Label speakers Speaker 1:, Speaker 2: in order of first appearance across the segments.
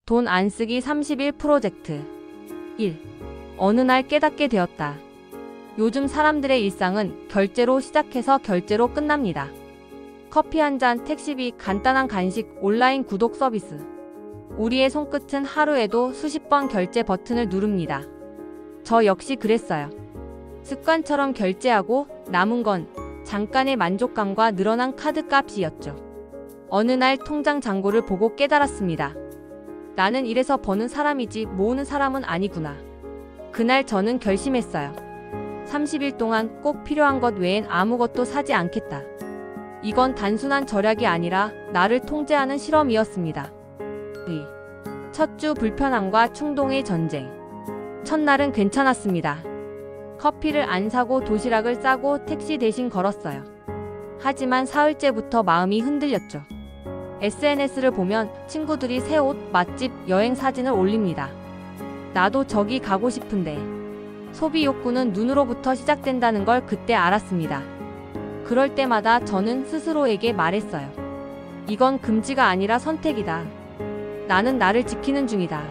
Speaker 1: 돈 안 쓰기 30일 프로젝트 1. 어느 날 깨닫게 되었다. 요즘 사람들의 일상은 결제로 시작해서 결제로 끝납니다. 커피 한 잔, 택시비, 간단한 간식, 온라인 구독 서비스. 우리의 손끝은 하루에도 수십 번 결제 버튼을 누릅니다. 저 역시 그랬어요. 습관처럼 결제하고 남은 건 잠깐의 만족감과 늘어난 카드 값이었죠. 어느 날 통장 잔고를 보고 깨달았습니다. 나는 이래서 버는 사람이지 모으는 사람은 아니구나. 그날 저는 결심했어요. 30일 동안 꼭 필요한 것 외엔 아무것도 사지 않겠다. 이건 단순한 절약이 아니라 나를 통제하는 실험이었습니다. 첫 주 불편함과 충동의 전쟁. 첫날은 괜찮았습니다. 커피를 안 사고 도시락을 싸고 택시 대신 걸었어요. 하지만 사흘째부터 마음이 흔들렸죠. SNS를 보면 친구들이 새 옷, 맛집, 여행 사진을 올립니다. 나도 저기 가고 싶은데. 소비 욕구는 눈으로부터 시작된다는 걸 그때 알았습니다. 그럴 때마다 저는 스스로에게 말했어요. 이건 금지가 아니라 선택이다. 나는 나를 지키는 중이다.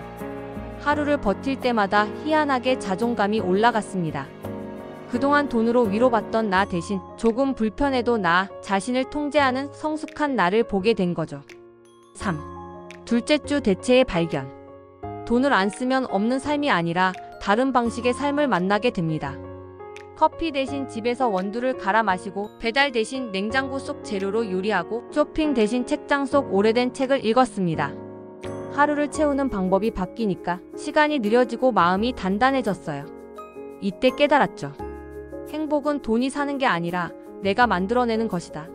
Speaker 1: 하루를 버틸 때마다 희한하게 자존감이 올라갔습니다. 그동안 돈으로 위로받던 나 대신 조금 불편해도 나 자신을 통제하는 성숙한 나를 보게 된 거죠. 3. 둘째 주 대체의 발견. 돈을 안 쓰면 없는 삶이 아니라 다른 방식의 삶을 만나게 됩니다. 커피 대신 집에서 원두를 갈아 마시고, 배달 대신 냉장고 속 재료로 요리하고, 쇼핑 대신 책장 속 오래된 책을 읽었습니다. 하루를 채우는 방법이 바뀌니까 시간이 느려지고 마음이 단단해졌어요. 이때 깨달았죠. 행복은 돈이 사는 게 아니라 내가 만들어내는 것이다.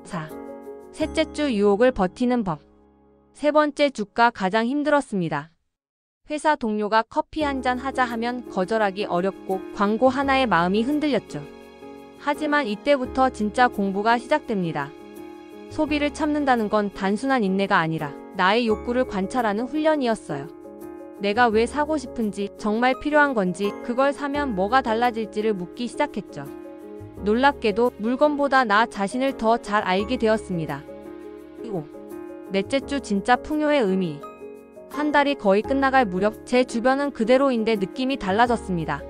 Speaker 1: 4. 셋째 주 유혹을 버티는 법. 세 번째 주가 가장 힘들었습니다. 회사 동료가 커피 한 잔 하자 하면 거절하기 어렵고 광고 하나에 마음이 흔들렸죠. 하지만 이때부터 진짜 공부가 시작됩니다. 소비를 참는다는 건 단순한 인내가 아니라 나의 욕구를 관찰하는 훈련이었어요. 내가 왜 사고 싶은지, 정말 필요한 건지, 그걸 사면 뭐가 달라질지를 묻기 시작했죠. 놀랍게도 물건보다 나 자신을 더 잘 알게 되었습니다. 5. 넷째 주 진짜 풍요의 의미. 한 달이 거의 끝나갈 무렵 제 주변은 그대로인데 느낌이 달라졌습니다.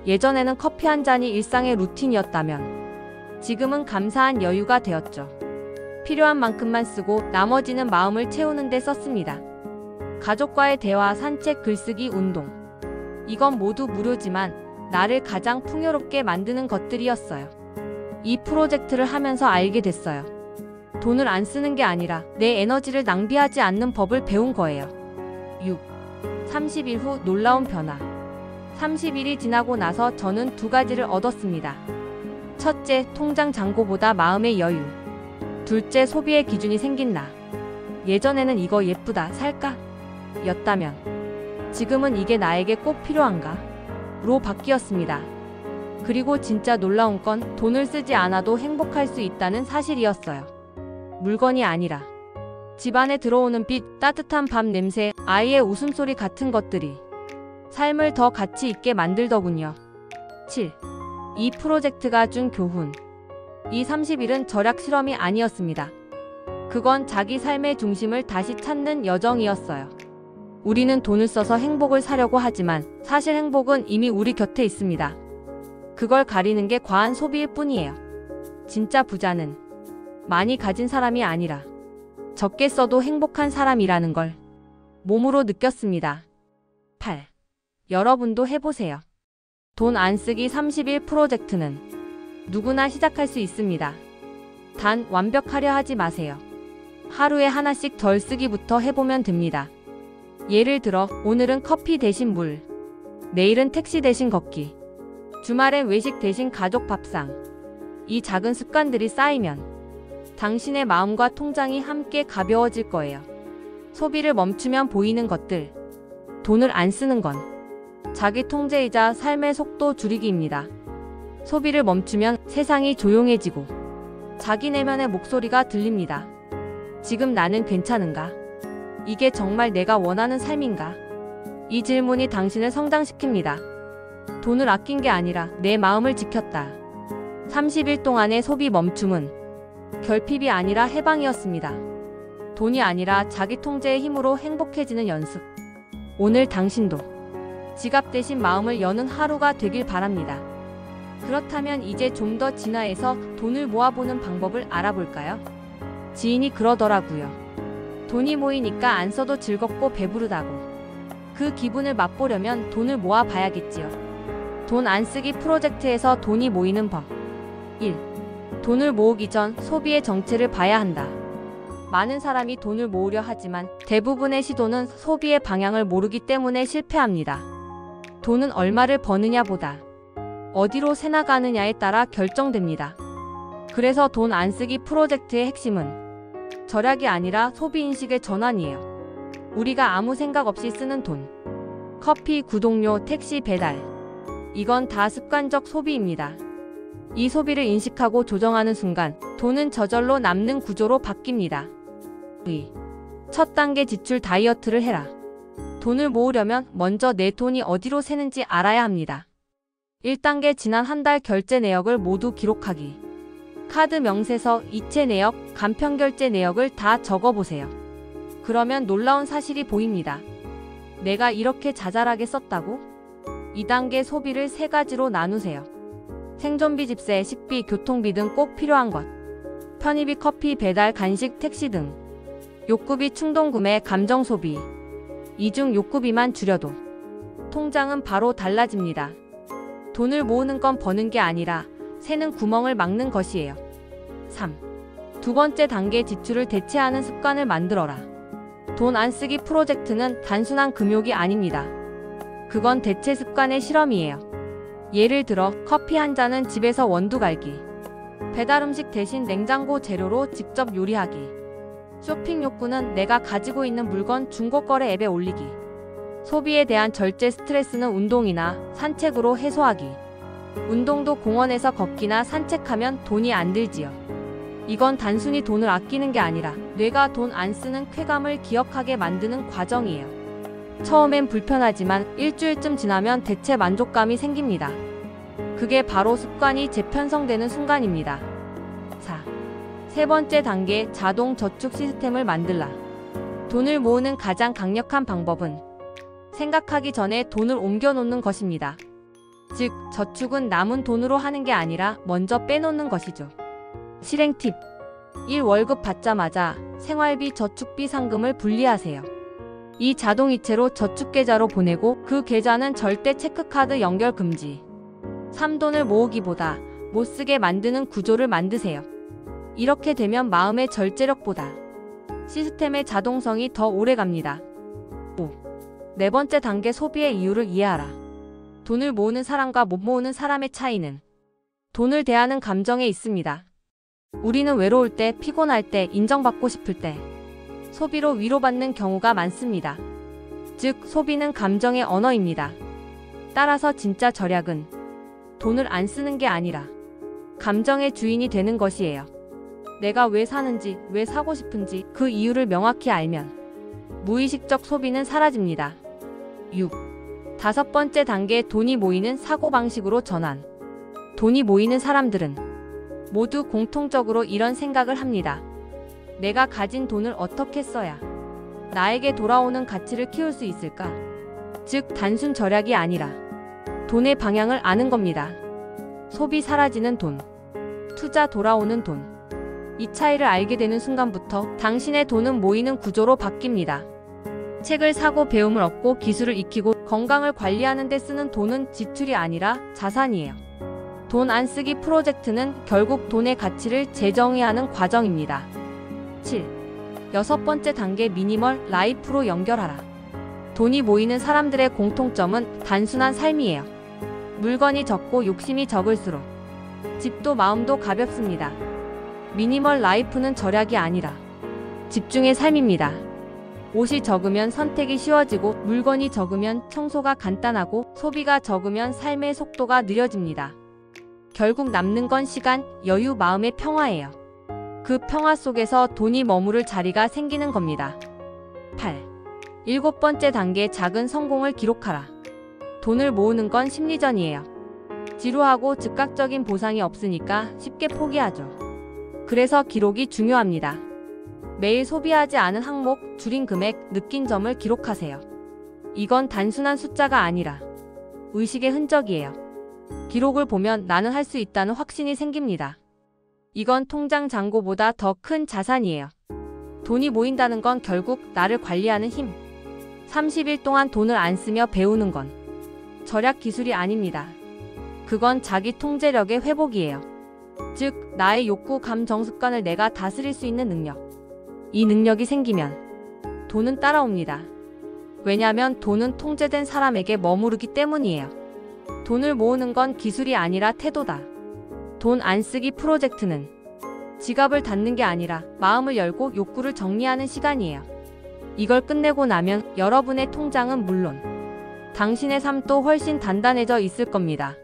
Speaker 1: 예전에는 커피 한 잔이 일상의 루틴이었다면 지금은 감사한 여유가 되었죠. 필요한 만큼만 쓰고 나머지는 마음을 채우는 데 썼습니다. 가족과의 대화, 산책, 글쓰기, 운동. 이건 모두 무료지만 나를 가장 풍요롭게 만드는 것들이었어요. 이 프로젝트를 하면서 알게 됐어요. 돈을 안 쓰는 게 아니라 내 에너지를 낭비하지 않는 법을 배운 거예요. 6. 30일 후 놀라운 변화. 30일이 지나고 나서 저는 두 가지를 얻었습니다. 첫째, 통장 잔고보다 마음의 여유. 둘째, 소비의 기준이 생긴 나. 예전에는 이거 예쁘다, 살까? 였다면 지금은 이게 나에게 꼭 필요한가? 로 바뀌었습니다. 그리고 진짜 놀라운 건 돈을 쓰지 않아도 행복할 수 있다는 사실이었어요. 물건이 아니라 집 안에 들어오는 빛, 따뜻한 밤 냄새, 아이의 웃음소리 같은 것들이 삶을 더 가치 있게 만들더군요. 7. 이 프로젝트가 준 교훈. 이 30일은 절약 실험이 아니었습니다. 그건 자기 삶의 중심을 다시 찾는 여정이었어요. 우리는 돈을 써서 행복을 사려고 하지만 사실 행복은 이미 우리 곁에 있습니다. 그걸 가리는 게 과한 소비일 뿐이에요. 진짜 부자는 많이 가진 사람이 아니라 적게 써도 행복한 사람이라는 걸 몸으로 느꼈습니다. 8. 여러분도 해보세요. 돈 안 쓰기 30일 프로젝트는 누구나 시작할 수 있습니다. 단 완벽하려 하지 마세요. 하루에 하나씩 덜 쓰기부터 해보면 됩니다. 예를 들어 오늘은 커피 대신 물, 내일은 택시 대신 걷기, 주말엔 외식 대신 가족 밥상. 이 작은 습관들이 쌓이면 당신의 마음과 통장이 함께 가벼워질 거예요. 소비를 멈추면 보이는 것들. 돈을 안 쓰는 건 자기 통제이자 삶의 속도 줄이기입니다. 소비를 멈추면 세상이 조용해지고 자기 내면의 목소리가 들립니다. 지금 나는 괜찮은가? 이게 정말 내가 원하는 삶인가? 이 질문이 당신을 성장시킵니다. 돈을 아낀 게 아니라 내 마음을 지켰다. 30일 동안의 소비 멈춤은 결핍이 아니라 해방이었습니다. 돈이 아니라 자기 통제의 힘으로 행복해지는 연습. 오늘 당신도 지갑 대신 마음을 여는 하루가 되길 바랍니다. 그렇다면 이제 좀 더 진화해서 돈을 모아보는 방법을 알아볼까요? 지인이 그러더라고요. 돈이 모이니까 안 써도 즐겁고 배부르다고. 그 기분을 맛보려면 돈을 모아봐야겠지요. 돈 안 쓰기 프로젝트에서 돈이 모이는 법. 1. 돈을 모으기 전 소비의 정체를 봐야 한다. 많은 사람이 돈을 모으려 하지만 대부분의 시도는 소비의 방향을 모르기 때문에 실패합니다. 돈은 얼마를 버느냐보다 어디로 새나가느냐에 따라 결정됩니다. 그래서 돈 안 쓰기 프로젝트의 핵심은 절약이 아니라 소비인식의 전환이에요. 우리가 아무 생각 없이 쓰는 돈. 커피, 구독료, 택시, 배달. 이건 다 습관적 소비입니다. 이 소비를 인식하고 조정하는 순간 돈은 저절로 남는 구조로 바뀝니다. 2. 첫 단계 지출 다이어트를 해라. 돈을 모으려면 먼저 내 돈이 어디로 새는지 알아야 합니다. 1단계 지난 한 달 결제 내역을 모두 기록하기. 카드 명세서, 이체 내역, 간편 결제 내역을 다 적어보세요. 그러면 놀라운 사실이 보입니다. 내가 이렇게 자잘하게 썼다고? 2단계 소비를 3가지로 나누세요. 생존비, 집세, 식비, 교통비 등 꼭 필요한 것. 편의비, 커피, 배달, 간식, 택시 등. 욕구비, 충동구매, 감정소비. 이중 욕구비만 줄여도 통장은 바로 달라집니다. 돈을 모으는 건 버는 게 아니라 새는 구멍을 막는 것이에요. 3. 두 번째 단계 지출을 대체하는 습관을 만들어라. 돈 안 쓰기 프로젝트는 단순한 금욕이 아닙니다. 그건 대체 습관의 실험이에요. 예를 들어 커피 한 잔은 집에서 원두 갈기. 배달 음식 대신 냉장고 재료로 직접 요리하기. 쇼핑 욕구는 내가 가지고 있는 물건 중고거래 앱에 올리기. 소비에 대한 절제 스트레스는 운동이나 산책으로 해소하기. 운동도 공원에서 걷기나 산책하면 돈이 안 들지요. 이건 단순히 돈을 아끼는 게 아니라 뇌가 돈 안 쓰는 쾌감을 기억하게 만드는 과정이에요. 처음엔 불편하지만 일주일쯤 지나면 대체 만족감이 생깁니다. 그게 바로 습관이 재편성되는 순간입니다. 4. 세 번째 단계 자동 저축 시스템을 만들라. 돈을 모으는 가장 강력한 방법은 생각하기 전에 돈을 옮겨놓는 것입니다. 즉, 저축은 남은 돈으로 하는 게 아니라 먼저 빼놓는 것이죠. 실행 팁. 1. 월급 받자마자 생활비, 저축비, 상금을 분리하세요. 이 자동이체로 저축계좌로 보내고 그 계좌는 절대 체크카드 연결 금지. 3. 돈을 모으기보다 못 쓰게 만드는 구조를 만드세요. 이렇게 되면 마음의 절제력보다 시스템의 자동성이 더 오래 갑니다. 5. 네 번째 단계 소비의 이유를 이해하라. 돈을 모으는 사람과 못 모으는 사람의 차이는 돈을 대하는 감정에 있습니다. 우리는 외로울 때, 피곤할 때, 인정받고 싶을 때 소비로 위로받는 경우가 많습니다. 즉, 소비는 감정의 언어입니다. 따라서 진짜 절약은 돈을 안 쓰는 게 아니라 감정의 주인이 되는 것이에요. 내가 왜 사는지, 왜 사고 싶은지 그 이유를 명확히 알면 무의식적 소비는 사라집니다. 6. 다섯 번째 단계 돈이 모이는 사고방식으로 전환. 돈이 모이는 사람들은 모두 공통적으로 이런 생각을 합니다. 내가 가진 돈을 어떻게 써야 나에게 돌아오는 가치를 키울 수 있을까? 즉, 단순 절약이 아니라 돈의 방향을 아는 겁니다. 소비 사라지는 돈, 투자 돌아오는 돈. 이 차이를 알게 되는 순간부터 당신의 돈은 모이는 구조로 바뀝니다. 책을 사고 배움을 얻고 기술을 익히고 건강을 관리하는 데 쓰는 돈은 지출이 아니라 자산이에요. 돈 안 쓰기 프로젝트는 결국 돈의 가치를 재정의하는 과정입니다. 7. 여섯 번째 단계 미니멀 라이프로 연결하라. 돈이 모이는 사람들의 공통점은 단순한 삶이에요. 물건이 적고 욕심이 적을수록 집도 마음도 가볍습니다. 미니멀 라이프는 절약이 아니라 집중의 삶입니다. 옷이 적으면 선택이 쉬워지고 물건이 적으면 청소가 간단하고 소비가 적으면 삶의 속도가 느려집니다. 결국 남는 건 시간, 여유, 마음의 평화예요. 그 평화 속에서 돈이 머무를 자리가 생기는 겁니다. 8. 일곱 번째 단계 작은 성공을 기록하라. 돈을 모으는 건 심리전이에요. 지루하고 즉각적인 보상이 없으니까 쉽게 포기하죠. 그래서 기록이 중요합니다. 매일 소비하지 않은 항목, 줄인 금액, 느낀 점을 기록하세요. 이건 단순한 숫자가 아니라 의식의 흔적이에요. 기록을 보면 나는 할 수 있다는 확신이 생깁니다. 이건 통장 잔고보다 더 큰 자산이에요. 돈이 모인다는 건 결국 나를 관리하는 힘. 30일 동안 돈을 안 쓰며 배우는 건 절약 기술이 아닙니다. 그건 자기 통제력의 회복이에요. 즉, 나의 욕구, 감정, 습관을 내가 다스릴 수 있는 능력. 이 능력이 생기면 돈은 따라옵니다. 왜냐하면 돈은 통제된 사람에게 머무르기 때문이에요. 돈을 모으는 건 기술이 아니라 태도다. 돈 안 쓰기 프로젝트는 지갑을 닫는 게 아니라 마음을 열고 욕구를 정리하는 시간이에요. 이걸 끝내고 나면 여러분의 통장은 물론 당신의 삶도 훨씬 단단해져 있을 겁니다.